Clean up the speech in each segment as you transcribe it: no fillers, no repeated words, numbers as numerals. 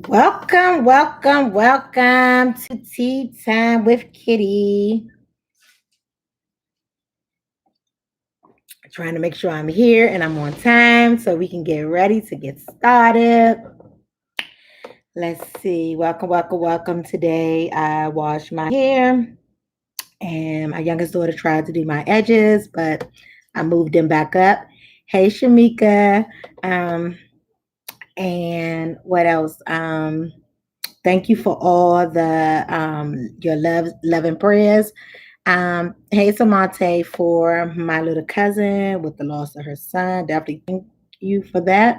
Welcome to Tea Time with Kitty. Trying to make sure I'm here and I'm on time so we can get ready to get started. Let's see. Welcome. Today I washed my hair and my youngest daughter tried to do my edges, but I moved them back up. Hey, Shamika. Um, and what else? Thank you for all the your love and prayers. Hey Samante for my little cousin with the loss of her son. Definitely thank you for that.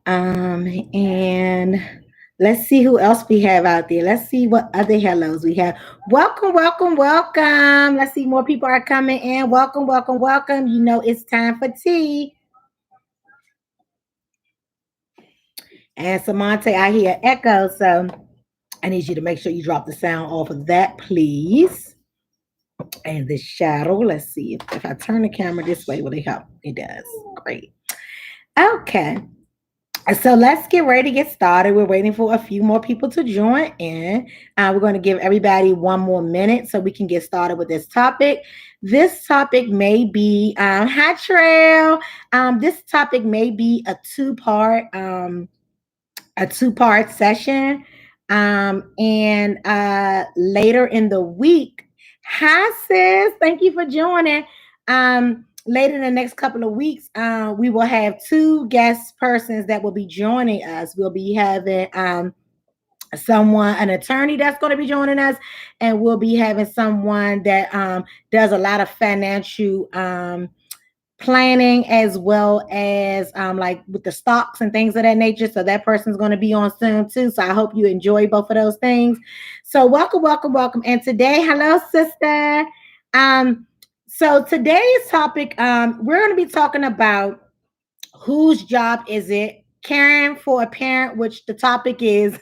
And let's see who else we have out there. Let's see what other hellos we have. Welcome. Let's see more people are coming in. Welcome. You know it's time for tea. And Samante, I hear echo, so I need you to make sure you drop the sound off of that, please. And the shadow, let's see if I turn the camera this way, will it help? It does. Great. Okay. So let's get ready to get started. We're waiting for a few more people to join in. We're going to give everybody one more minute so we can get started with this topic. This topic may be hi Trail. This topic may be a two-part session. And later in the week, hi sis, thank you for joining. Later in the next couple of weeks, we will have two guest persons that will be joining us. We'll be having someone, an attorney that's going to be joining us, and we'll be having someone that does a lot of financial planning as well as like with the stocks and things of that nature. So that person's going to be on soon too. So I hope you enjoy both of those things. So welcome. And today, hello, sister. So today's topic, we're going to be talking about whose job is it? Caring for a parent, which the topic is,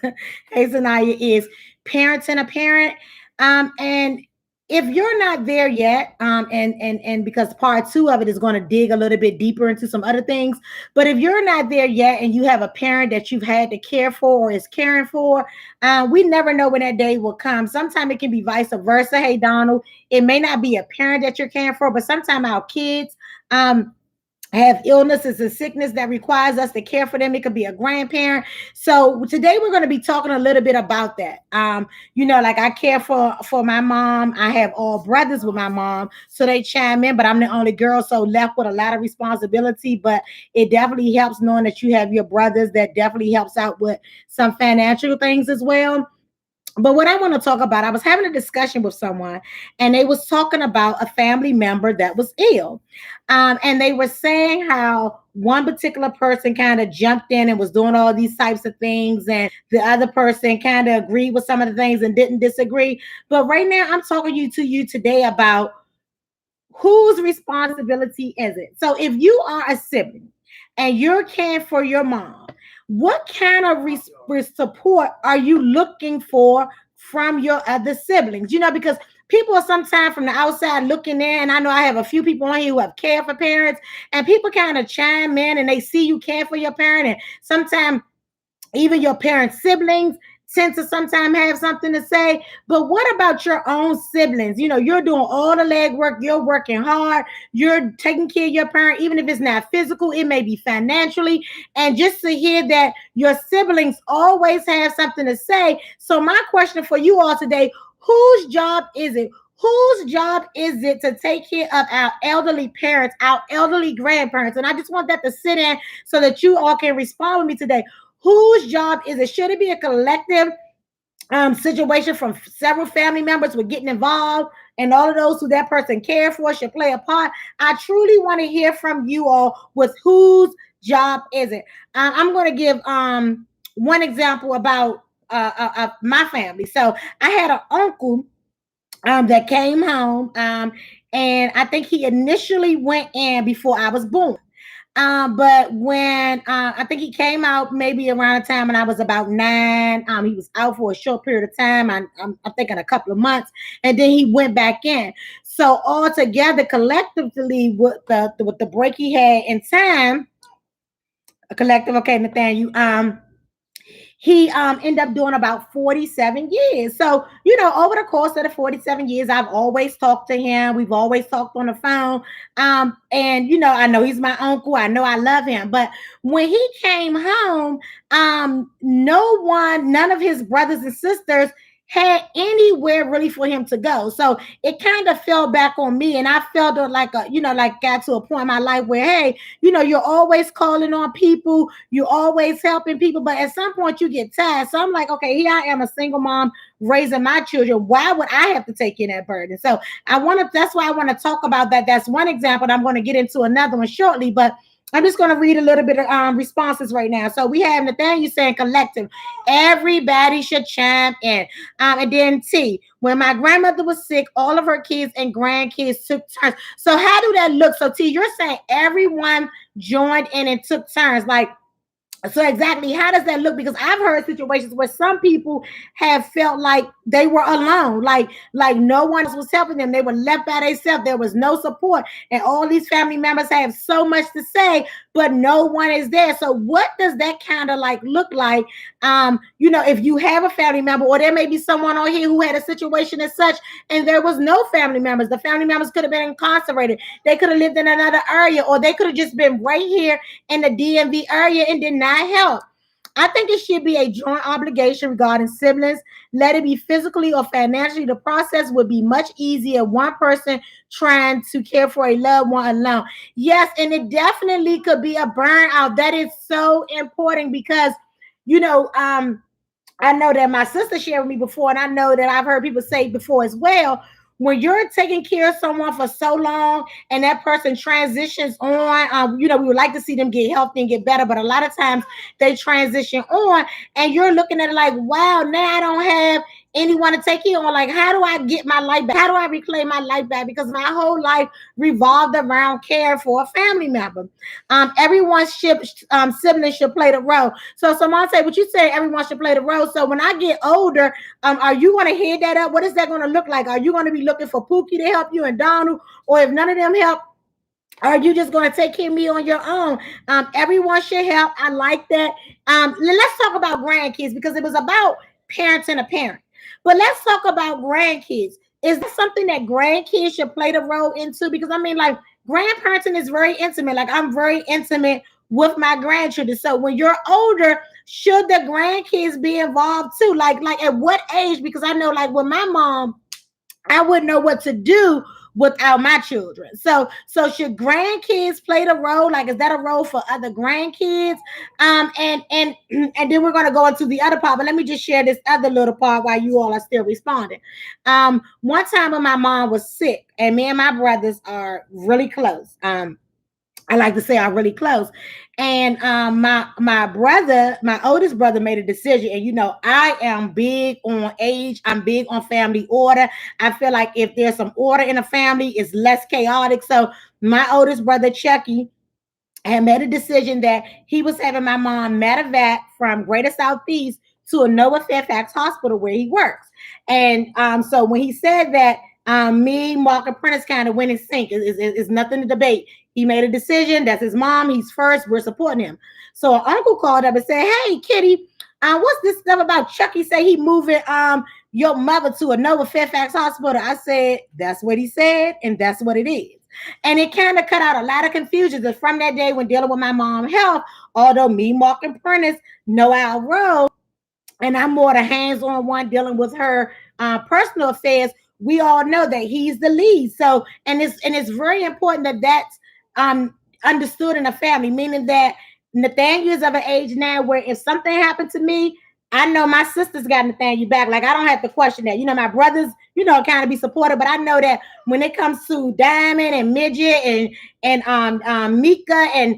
hey Zanaya, is parenting a parent. And if you're not there yet, and because part two of it is going to dig a little bit deeper into some other things, but if you're not there yet and you have a parent that you've had to care for or is caring for, we never know when that day will come. Sometimes it can be vice versa. Hey Donald, it may not be a parent that you're caring for, but sometimes our kids, have illnesses and sickness that requires us to care for them. It could be a grandparent. So today we're going to be talking a little bit about that. Like I care for my mom. I have all brothers with my mom, so they chime in, but I'm the only girl, so left with a lot of responsibility. But it definitely helps knowing that you have your brothers. That definitely helps out with some financial things as well. But what I want to talk about, I was having a discussion with someone and they was talking about a family member that was ill. And they were saying how one particular person kind of jumped in and was doing all these types of things. And the other person kind of agreed with some of the things and didn't disagree. But right now I'm talking to you today about whose responsibility is it? So if you are a sibling and you're caring for your mom, what kind of support are you looking for from your other siblings? Because people are sometimes from the outside looking in, and I know I have a few people on here who have cared for parents, and people kind of chime in and they see you care for your parent, and sometimes even your parents' siblings tend to sometimes have something to say. But what about your own siblings? You're doing all the legwork, you're working hard, you're taking care of your parent, even if it's not physical, it may be financially. And just to hear that your siblings always have something to say. So, my question for you all today, whose job is it? Whose job is it to take care of our elderly parents, our elderly grandparents? And I just want that to sit in so that you all can respond with me today. Whose job is it? Should it be a collective situation from several family members with getting involved, and all of those who that person cared for should play a part? I truly want to hear from you all with whose job is it. I'm going to give one example about my family. So I had an uncle that came home, and I think he initially went in before I was born. But when I think he came out maybe around the time when I was about 9, he was out for a short period of time. I'm thinking a couple of months, and then he went back in. So altogether, collectively, with the break he had in time, a collective. Okay, Nathaniel. he ended up doing about 47 years. So, over the course of the 47 years, I've always talked to him. We've always talked on the phone. And I know he's my uncle. I know I love him. But when he came home, none of his brothers and sisters had anywhere really for him to go. So it kind of fell back on me. And I felt like like got to a point in my life where, hey, you're always calling on people, you're always helping people, but at some point you get tired. So I'm like, okay, here I am, a single mom raising my children. Why would I have to take in that burden? So that's why I want to talk about that. That's one example. And I'm going to get into another one shortly, but I'm just going to read a little bit of responses right now. So we have Nathaniel saying collective. Everybody should chime in. And then T, when my grandmother was sick, all of her kids and grandkids took turns. So how do that look? So T, you're saying everyone joined in and took turns. So exactly, how does that look? Because I've heard situations where some people have felt like they were alone, like no one else was helping them. They were left by themselves. There was no support, and all these family members have so much to say, but no one is there. So what does that kind of look like? If you have a family member, or there may be someone on here who had a situation as such, and there was no family members. The family members could have been incarcerated. They could have lived in another area, or they could have just been right here in the DMV area and did not help. I think it should be a joint obligation regarding siblings. Let it be physically or financially. The process would be much easier. One person trying to care for a loved one alone. Yes, and it definitely could be a burnout. That is so important because, I know that my sister shared with me before, and I know that I've heard people say before as well. When you're taking care of someone for so long and that person transitions on, we would like to see them get healthy and get better, but a lot of times they transition on and you're looking at it like, wow, now I don't have anyone to take care on. Like, how do I get my life back? How do I reclaim my life back? Because my whole life revolved around caring for a family member. Everyone's siblings should play the role. So someone say, what you say, everyone should play the role. So when I get older, are you going to head that up? What is that going to look like? Are you going to be looking for Pookie to help you and Donald? Or if none of them help, are you just going to take care of me on your own? Everyone should help. I like that. Let's talk about grandkids because it was about parenting a parent. But let's talk about grandkids. Is this something that grandkids should play the role into? Because grandparenting is very intimate. Like, I'm very intimate with my grandchildren. So when you're older, should the grandkids be involved too? Like at what age? Because I know, like with my mom, I wouldn't know what to do without my children. So should grandkids play the role? Like, is that a role for other grandkids? And then we're gonna go into the other part. But let me just share this other little part while you all are still responding. One time when my mom was sick, and me and my brothers are really close. I like to say are really close. And my oldest brother made a decision. And I am big on age. I'm big on family order. I feel like if there's some order in a family, it's less chaotic. So my oldest brother, Chucky, had made a decision that he was having my mom medevac from Greater Southeast to a Noah Fairfax hospital where he works. And so when he said that, me, Mark, and Prentice kind of went in sync. It's nothing to debate. He made a decision. That's his mom. He's first. We're supporting him. So an uncle called up and said, hey, Kitty, what's this stuff about Chucky say he moving your mother to a Noah Fairfax hospital? I said, that's what he said, and that's what it is. And it kind of cut out a lot of confusion. And from that day when dealing with my mom's health, although me, Mark, and Prentice know our role, and I'm more the hands-on one dealing with her personal affairs, we all know that he's the lead. So, and it's very important that that's understood in a family, meaning that Nathaniel is of an age now where if something happened to me, I know my sister's got Nathaniel back. Like, I don't have to question that. My brothers, kind of be supportive, but I know that when it comes to Diamond and Midget and Mika and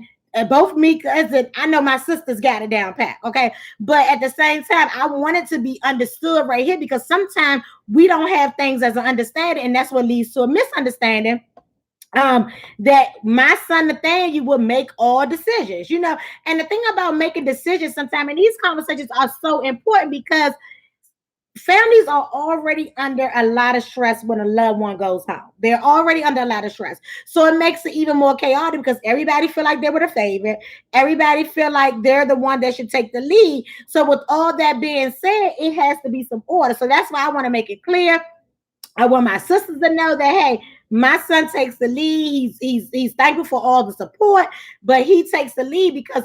both Mika, I know my sister's got it down pat. Okay. But at the same time, I want it to be understood right here because sometimes we don't have things as an understanding, and that's what leads to a misunderstanding. That my son Nathaniel will make all decisions, and the thing about making decisions sometimes, and these conversations are so important because families are already under a lot of stress when a loved one goes home. They're already under a lot of stress. So it makes it even more chaotic because everybody feel like they were the favorite. Everybody feel like they're the one that should take the lead. So with all that being said, it has to be some order. So that's why I want to make it clear. I want my sisters to know that, hey, my son takes the lead. He's thankful for all the support, but he takes the lead because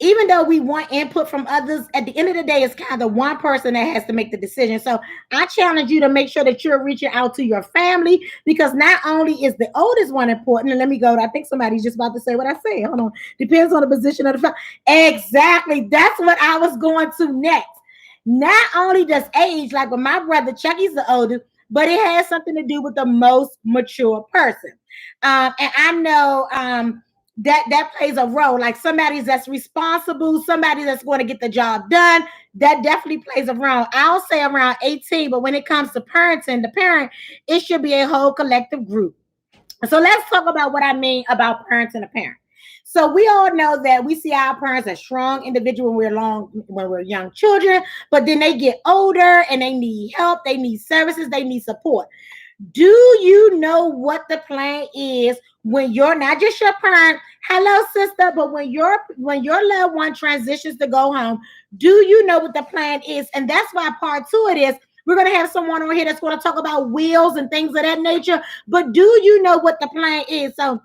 even though we want input from others, at the end of the day, it's kind of one person that has to make the decision. So I challenge you to make sure that you're reaching out to your family, because not only is the oldest one important, and let me go, I think somebody's just about to say what I say. Hold on. Depends on the position of the family. Exactly. That's what I was going to next. Not only does age, like with my brother Chucky's the oldest, but it has something to do with the most mature person. And I know that plays a role. Like somebody that's responsible, somebody that's going to get the job done, that definitely plays a role. I'll say around 18, but when it comes to parenting, the parent, it should be a whole collective group. So let's talk about what I mean about parenting a parent. So we all know that we see our parents as strong individuals when we're young children, but then they get older and they need help, they need services, they need support. Do you know what the plan is when you're not just your parent, hello sister, but when your loved one transitions to go home? Do you know what the plan is? And that's why part two it is. We're going to have someone on here that's going to talk about wills and things of that nature. But do you know what the plan is? So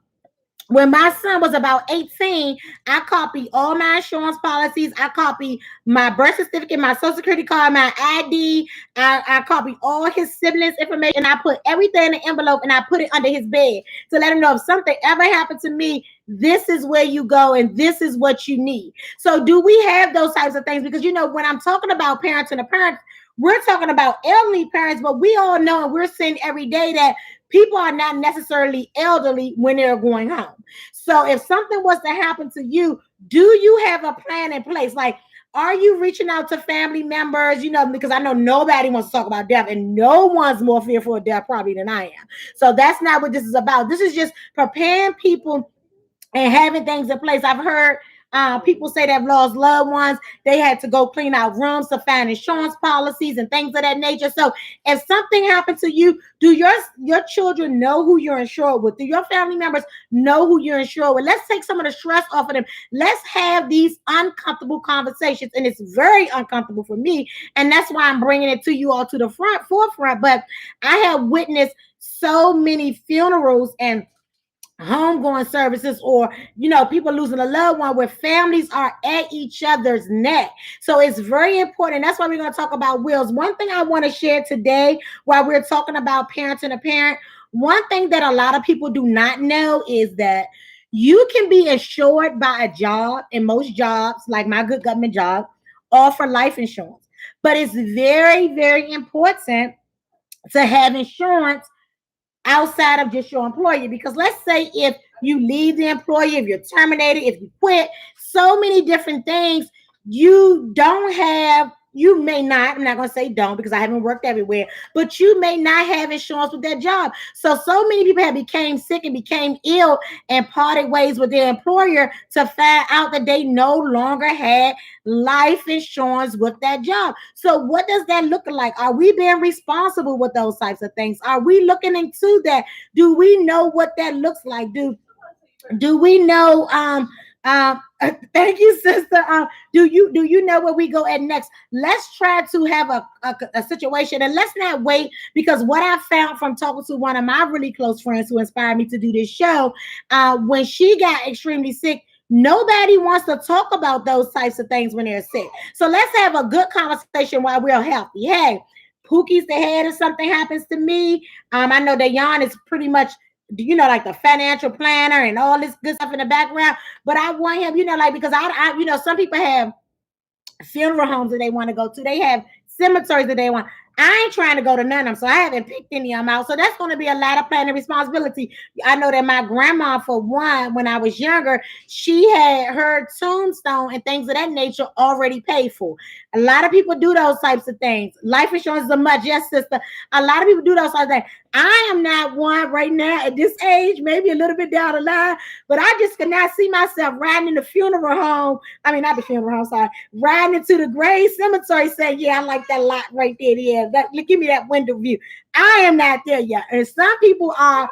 when my son was about 18, I copied all my insurance policies. I copied my birth certificate, my social security card, my ID. I copied all his siblings' information. I put everything in an envelope and I put it under his bed to let him know if something ever happened to me, this is where you go and this is what you need. So do we have those types of things? Because, when I'm talking about parents and the parents, we're talking about elderly parents, but we all know and we're seeing every day that people are not necessarily elderly when they're going home. So if something was to happen to you, do you have a plan in place? Like, are you reaching out to family members? Because I know nobody wants to talk about death and no one's more fearful of death probably than I am. So that's not what this is about. This is just preparing people and having things in place. I've heard people say they've lost loved ones. They had to go clean out rooms to find insurance policies and things of that nature. So if something happened to you, do your children know who you're insured with? Do your family members know who you're insured with? Let's take some of the stress off of them. Let's have these uncomfortable conversations. And it's very uncomfortable for me. And that's why I'm bringing it to you all to the forefront. But I have witnessed so many funerals and homegoing services, or people losing a loved one where families are at each other's neck. So it's very important. That's why we're going to talk about wills. One thing I want to share today while we're talking about parenting a parent, one thing that a lot of people do not know is that you can be insured by a job, and most jobs, like my good government job, offer life insurance. But it's very, very important to have insurance outside of just your employer. Because let's say if you leave the employer, if you're terminated, if you quit, so many different things you don't have. You may not, I'm not going to say don't because I haven't worked everywhere, but you may not have insurance with that job. So many people have became sick and became ill and parted ways with their employer to find out that they no longer had life insurance with that job. So what does that look like? Are we being responsible with those types of things? Are we looking into that? Do we know what that looks like? Do we know thank you, sister. Do you know where we go at next? Let's try to have a situation, and let's not wait, because what I found from talking to one of my really close friends who inspired me to do this show, when she got extremely sick, nobody wants to talk about those types of things when they're sick. So let's have a good conversation while we're healthy. Hey, Pookie's the head if something happens to me. I know that Jan is pretty much like the financial planner and all this good stuff in the background. But I want him, because some people have funeral homes that they want to go to. They have cemeteries that they want. I ain't trying to go to none of them, so I haven't picked any of them out. So that's going to be a lot of planning responsibility. I know that my grandma, for one, when I was younger, she had her tombstone and things of that nature already paid for. A lot of people do those types of things. Life insurance is a much, yes, sister. A lot of people do those types of things. I am not one right now at this age, maybe a little bit down the line, but I just cannot see myself riding in the funeral home. I mean, not the funeral home, sorry, riding into the grave cemetery saying, yeah, I like that lot right there. Yeah, give me that window view. I am not there yet. And some people are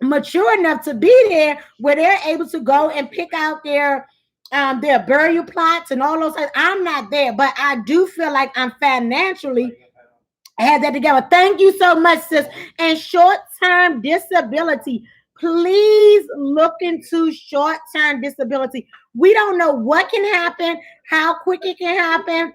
mature enough to be there where they're able to go and pick out their burial plots and all those things. I'm not there, but I do feel like I'm financially had that together. Thank you so much, sis. And short-term disability. Please look into short-term disability. We don't know what can happen, how quick it can happen.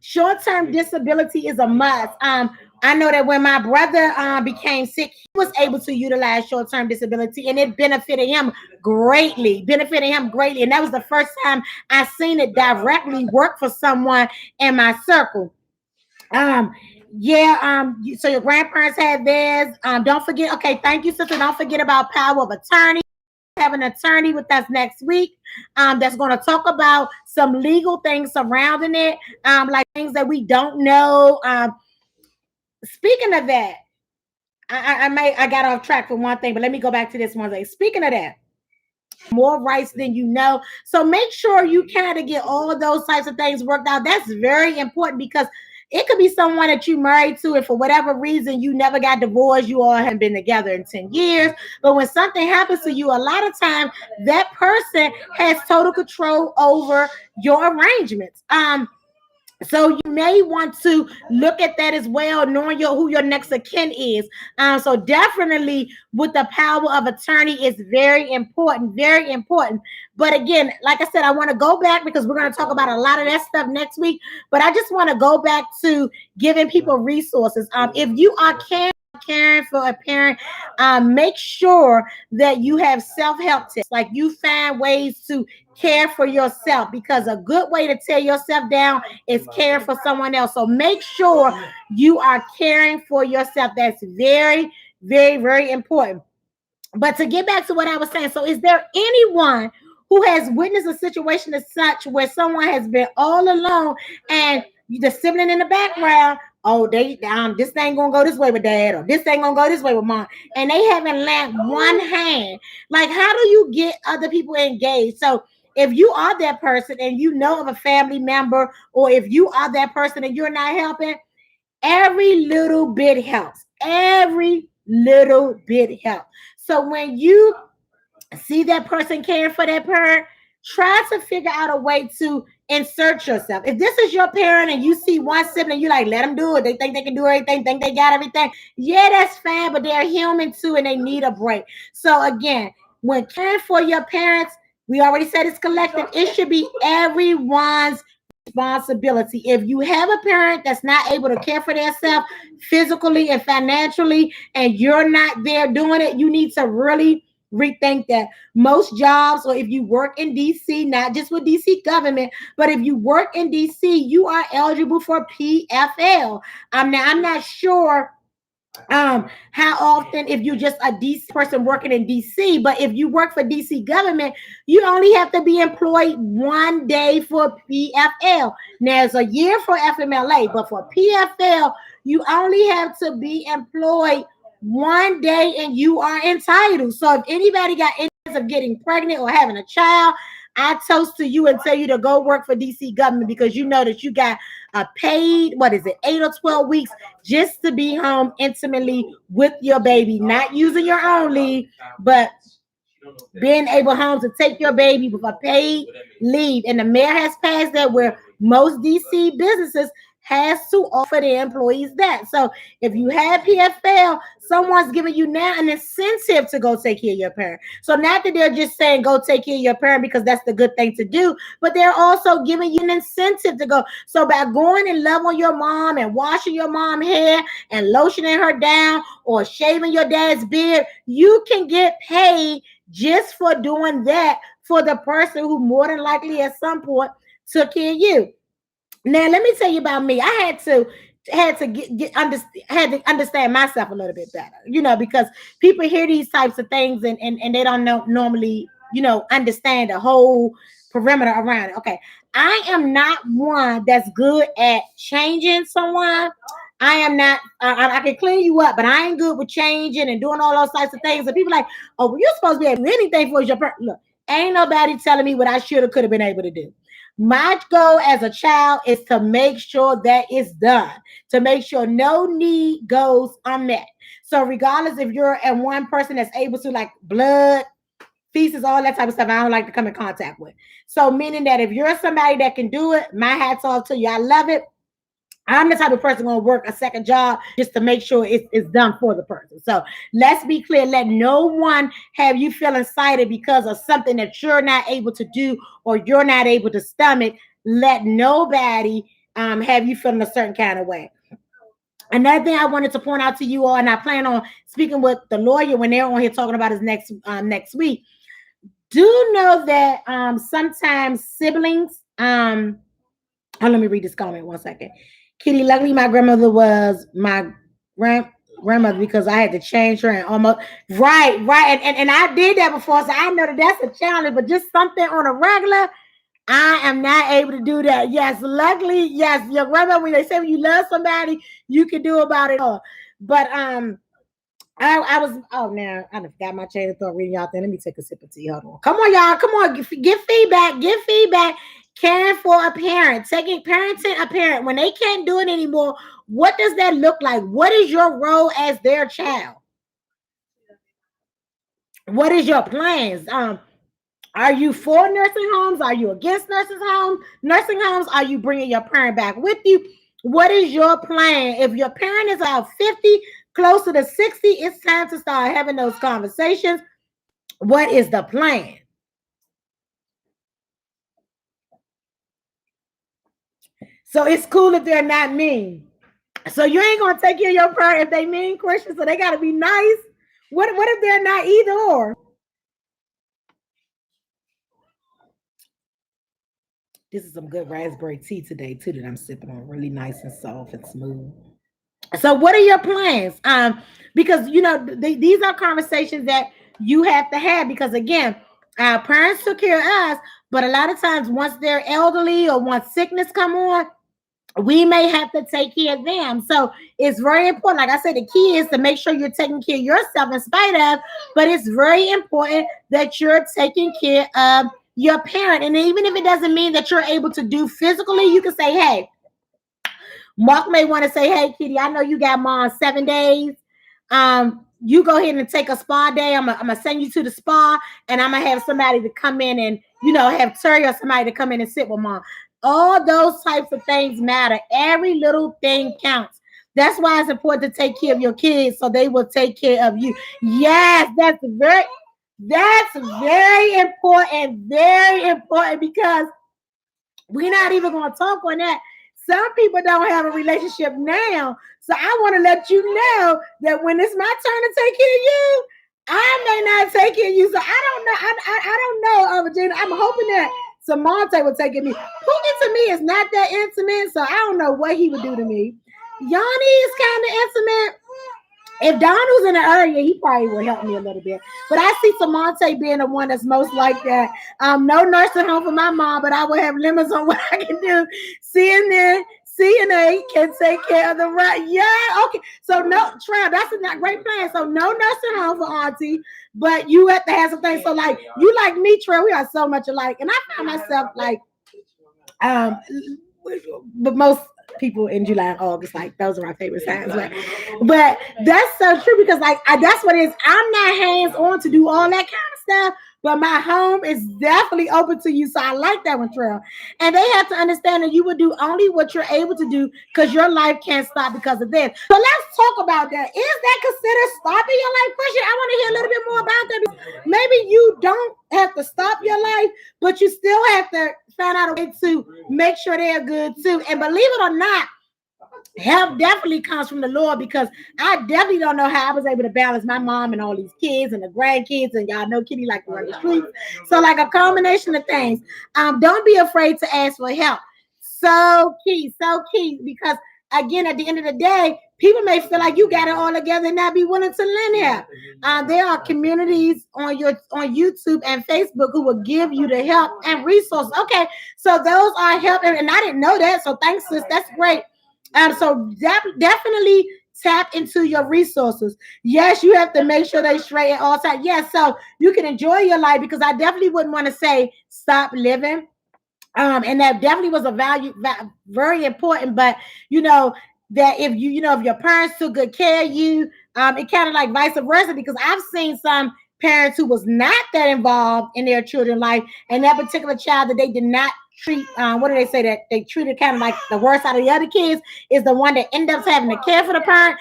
Short-term disability is a must. I know that when my brother became sick, he was able to utilize short-term disability, and it benefited him greatly. And that was the first time I seen it directly work for someone in my circle. Um, so your grandparents had theirs. Don't forget. Okay, thank you, sister. Don't forget about power of attorney. Have an attorney with us next week. That's going to talk about some legal things surrounding it. Like things that we don't know. Speaking of that, I got off track for one thing, but let me go back to this one thing. Speaking of that, more rights than you know. So make sure you kind of get all of those types of things worked out. That's very important because it could be someone that you married to, and for whatever reason, you never got divorced. You all have been together in 10 years. But when something happens to you, a lot of time that person has total control over your arrangements. So you may want to look at that as well, knowing who your next of kin is. So definitely with the power of attorney is very important, very important. But again, like I said, I want to go back because we're going to talk about a lot of that stuff next week. But I just want to go back to giving people resources. If you are caring for a parent, make sure that you have self-help tips. Like you find ways to care for yourself, because a good way to tear yourself down is caring for someone else. So make sure you are caring for yourself. That's very, very, very important. But to get back to what I was saying, so is there anyone who has witnessed a situation as such where someone has been all alone and the sibling in the background, oh, this thing gonna go this way with dad, or this thing gonna go this way with mom, and they haven't lent one hand? Like, how do you get other people engaged? So if you are that person and you know of a family member, or if you are that person and you're not helping, every little bit helps. Every little bit helps. So when you see that person caring for that parent, try to figure out a way to insert yourself. If this is your parent and you see one sibling, you like, let them do it. They think they can do everything, think they got everything. Yeah, that's fine, but they're human too and they need a break. So again, when caring for your parents, we already said it's collective. It should be everyone's responsibility. If you have a parent that's not able to care for themselves physically and financially, and you're not there doing it, you need to really rethink that. Most jobs, or if you work in DC, not just with DC government, but if you work in DC, you are eligible for PFL. I'm not sure how often, if you're just a DC person working in DC, but if you work for DC government, you only have to be employed one day for PFL. Now it's a year for FMLA, but for PFL, you only have to be employed one day and you are entitled. So if anybody got any of getting pregnant or having a child, I toast to you and tell you to go work for DC government, because you know that you got a paid, 8 or 12 weeks just to be home intimately with your baby, not using your own leave, but being able home to take your baby with a paid leave. And the mayor has passed that, where most DC businesses has to offer their employees that. So if you have PFL, someone's giving you now an incentive to go take care of your parent. So not that they're just saying go take care of your parent because that's the good thing to do, but they're also giving you an incentive to go. So by going and love on your mom and washing your mom's hair and lotioning her down or shaving your dad's beard, you can get paid just for doing that for the person who more than likely at some point took care of you. Now, let me tell you about me. I had to had to had to understand myself a little bit better, because people hear these types of things and they don't normally, understand the whole perimeter around it. Okay. I am not one that's good at changing someone. I am not, I can clean you up, but I ain't good with changing and doing all those types of things. And people like, oh, well, you're supposed to be able to do anything for your person. Look, ain't nobody telling me what I should have, could have been able to do. My goal as a child is to make sure that it's done, to make sure no need goes unmet. So regardless if you're a one person that's able to, like, blood, feces, all that type of stuff, I don't like to come in contact with. So meaning that if you're somebody that can do it, my hat's off to you. I love it. I'm the type of person going to work a second job just to make sure it's done for the person. So let's be clear. Let no one have you feeling excited because of something that you're not able to do or you're not able to stomach. Let nobody have you feeling a certain kind of way. Another thing I wanted to point out to you all, and I plan on speaking with the lawyer when they're on here talking about his next week. Do know that sometimes siblings, let me read this comment 1 second. Kitty, luckily my grandmother was my grandmother because I had to change her and almost right. And I did that before, so I know that's a challenge, but just something on a regular, I am not able to do that. Yes, luckily, yes, your grandmother, when they say when you love somebody, you can do about it all. But I was, now I forgot my chain of thought reading y'all thing. Let me take a sip of tea. Hold on. Come on, y'all. Come on. Give feedback. Give feedback. Caring for a parent, parenting a parent when they can't do it anymore. What does that look like? What is your role as their child? What is your plans? Are you for nursing homes? Are you against nursing homes? Are you bringing your parent back with you? What is your plan? If your parent is about 50, closer to 60, it's time to start having those conversations. What is the plan? So it's cool if they're not mean. So you ain't gonna take care of your parent if they mean, Christian. So they gotta be nice. What if they're not either or? This is some good raspberry tea today too that I'm sipping on, really nice and soft and smooth. So what are your plans? Because these are conversations that you have to have, because again, our parents took care of us, but a lot of times once they're elderly or once sickness come on, we may have to take care of them. So it's very important. Like I said, the key is to make sure you're taking care of yourself in spite of, but it's very important that you're taking care of your parent. And even if it doesn't mean that you're able to do physically, you can say, hey, Mark may want to say, hey, Kitty, I know you got mom 7 days. You go ahead and take a spa day. I'm going to send you to the spa, and I'm going to have somebody to come in and, have Terry or somebody to come in and sit with mom. All those types of things matter. Every little thing counts. That's why it's important to take care of your kids so they will take care of you. Yes, that's very important. Very important, because we're not even going to talk on that. Some people don't have a relationship now. So I want to let you know that when it's my turn to take care of you, I may not take care of you. So I don't know. I don't know, Virginia. I'm hoping that Samonte would take care of me. Pookie to me is not that intimate, so I don't know what he would do to me. Yanni is kind of intimate. If Don was in the area, he probably would help me a little bit. But I see Samonte being the one that's most like that. No nursing home for my mom, but I will have limits on what I can do. CNA can take care of the right. Yeah, okay. So no, Trav, that's a great plan. So no nursing home for Auntie, but you have to have some things. So like you like me, Trav, we are so much alike. And I found myself like, but most people in July and August, like those are my favorite times. But that's so true, because like that's what it is. I'm not hands on to do all that kind of stuff, but my home is definitely open to you. So I like that one, Trail. And they have to understand that you will do only what you're able to do, because your life can't stop because of this. So let's talk about that. Is that considered stopping your life, Christian? I want to hear a little bit more about that. Maybe you don't have to stop your life, but you still have to find out a way to make sure they're good too. And believe it or not, help definitely comes from the Lord, because I definitely don't know how I was able to balance my mom and all these kids and the grandkids, and y'all know Kitty like to run the streets. So like a combination of things. Don't be afraid to ask for help. So key, because again, at the end of the day, people may feel like you got it all together and not be willing to lend help. There are communities on YouTube and Facebook who will give you the help and resources. Okay, so those are help, and I didn't know that. So thanks, sis. That's great. So definitely tap into your resources. Yes, you have to make sure they straight at all times. Yes, so you can enjoy your life, because I definitely wouldn't want to say stop living. And that definitely was a very important. But that if if your parents took good care of you, it kind of like vice versa, because I've seen some parents who was not that involved in their children's life, and that particular child that they did not treat, what do they say, that they treated kind of like the worst out of the other kids, is the one that ends up having to care for the parent.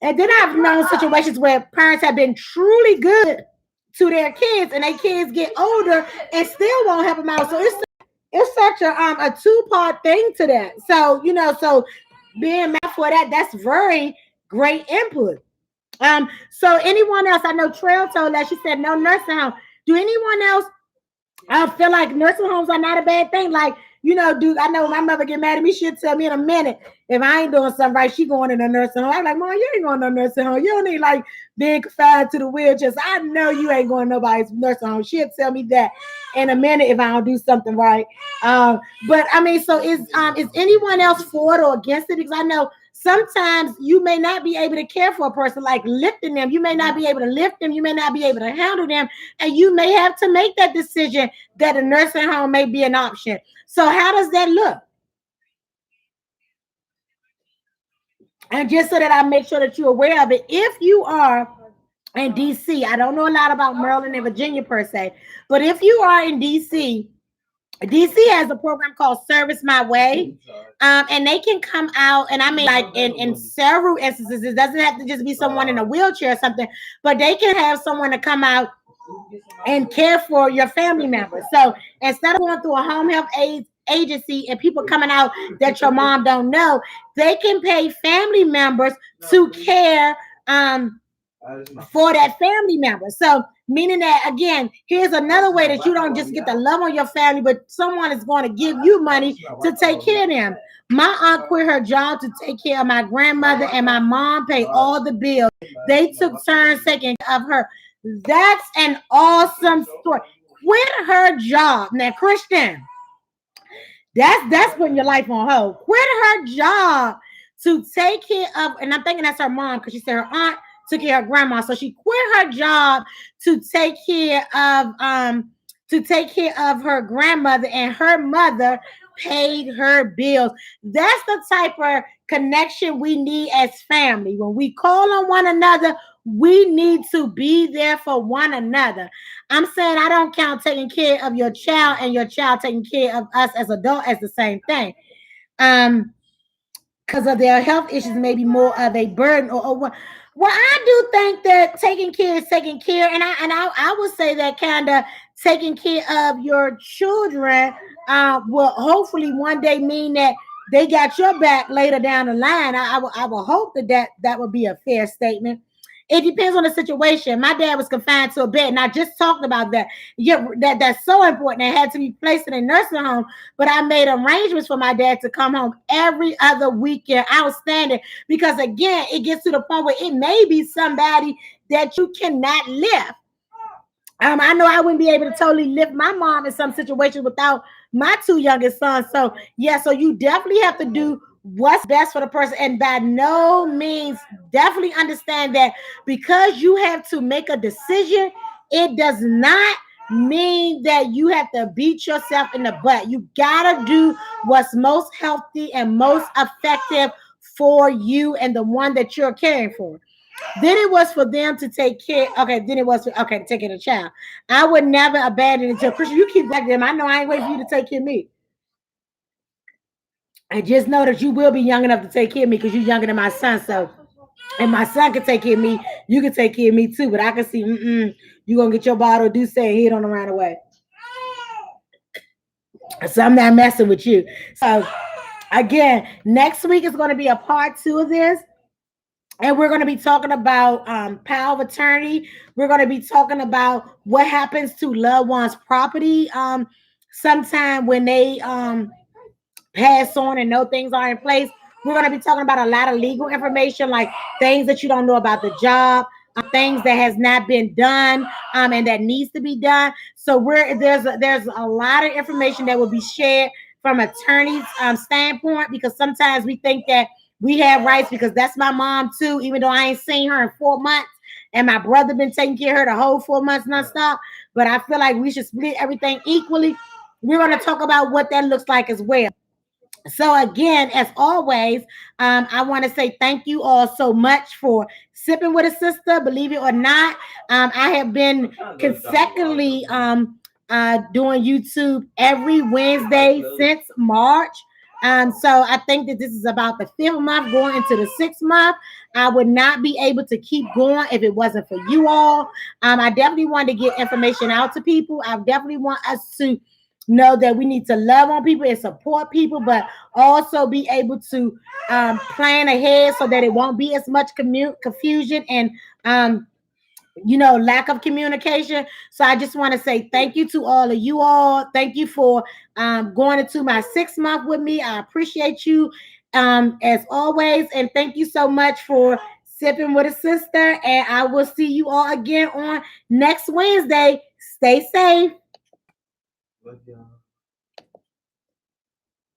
And then I've known situations where parents have been truly good to their kids, and their kids get older and still won't help them out. So it's such a two-part thing to that. So so being mad for that, that's very great input. So anyone else? I know Trail told us, she said no nursing home. Do anyone else feel like nursing homes are not a bad thing? Like, I know my mother get mad at me. She'll tell me in a minute if I ain't doing something right, she going in a nursing home. I'm like, Mom, you ain't going to a nursing home. You don't need like being confined to the wheelchair. So I know you ain't going to nobody's nursing home. She'll tell me that in a minute if I don't do something right. But I mean, so is anyone else for it or against it? Because I know sometimes you may not be able to care for a person, like lifting them. You may not be able to lift them. You may not be able to handle them. And you may have to make that decision that a nursing home may be an option. So how does that look? And just so that I make sure that you're aware of it, if you are in DC, I don't know a lot about Maryland and Virginia per se, but if you are in DC, DC has a program called Service My Way, and they can come out, and I mean, like in several instances, it doesn't have to just be someone in a wheelchair or something, but they can have someone to come out and care for your family members. So instead of going through a home health agency and people coming out that your mom don't know, they can pay family members to care for that family member. So meaning that, again, here's another way that you don't just get to love on your family, but someone is going to give you money to take care of them. My aunt quit her job to take care of my grandmother, and my mom paid all the bills. They took turns taking care of her. That's an awesome story. Quit her job. Now, Christian, that's putting your life on hold. Quit her job to take care of, and I'm thinking that's her mom, because she said her aunt took care of her grandma. So she quit her job to take care of her grandmother, and her mother paid her bills. That's the type of connection we need as family. When we call on one another, we need to be there for one another. I'm saying I don't count taking care of your child and your child taking care of us as adults as the same thing. Because of their health issues, maybe more of a burden or what. Well, I do think that taking care is taking care, and I would say that kind of taking care of your children will hopefully one day mean that they got your back later down the line. I will hope that would be a fair statement. It depends on the situation. My dad was confined to a bed, and I just talked about that. Yeah, that's so important. It had to be placed in a nursing home, but I made arrangements for my dad to come home every other weekend. Outstanding, because again, it gets to the point where it may be somebody that you cannot lift. I know I wouldn't be able to totally lift my mom in some situations without my two youngest sons. So yeah, so you definitely have to do what's best for the person, and by no means, definitely understand that because you have to make a decision, it does not mean that you have to beat yourself in the butt. You gotta do what's most healthy and most effective for you and the one that you're caring for. Then it was for them to take care. Okay, then it was to take care of the child. I would never abandon it until Christian. You keep back them. I know I ain't waiting for you to take care of me. And just know that you will be young enough to take care of me, because you're younger than my son. So, and my son can take care of me. You can take care of me too. But I can see, you're going to get your bottle, do say, and hit on the right away. So I'm not messing with you. So again, next week is going to be a part 2 of this. And we're going to be talking about power of attorney. We're going to be talking about what happens to loved ones' property sometime when they pass on and no things are in place. We're going to be talking about a lot of legal information, like things that you don't know about the job, things that has not been done, and that needs to be done. So there's a lot of information that will be shared from attorneys standpoint, because sometimes we think that we have rights, because that's my mom too, even though I ain't seen her in 4 months, and my brother been taking care of her the whole 4 months nonstop. But I feel like we should split everything equally. We're going to talk about what that looks like as well. So again, as always, I want to say thank you all so much for sipping with a sister. Believe it or not, I have been consecutively doing YouTube every Wednesday since March. So I think that this is about the 5th month, going into the 6th month. I would not be able to keep going if it wasn't for you all. I definitely want to get information out to people. I definitely want us to know that we need to love on people and support people, but also be able to plan ahead so that it won't be as much confusion and lack of communication. So I just want to say thank you to all of you all. Thank you for going into my 6th month with me. I appreciate you as always, and thank you so much for sipping with a sister. And I will see you all again on next Wednesday. Stay safe.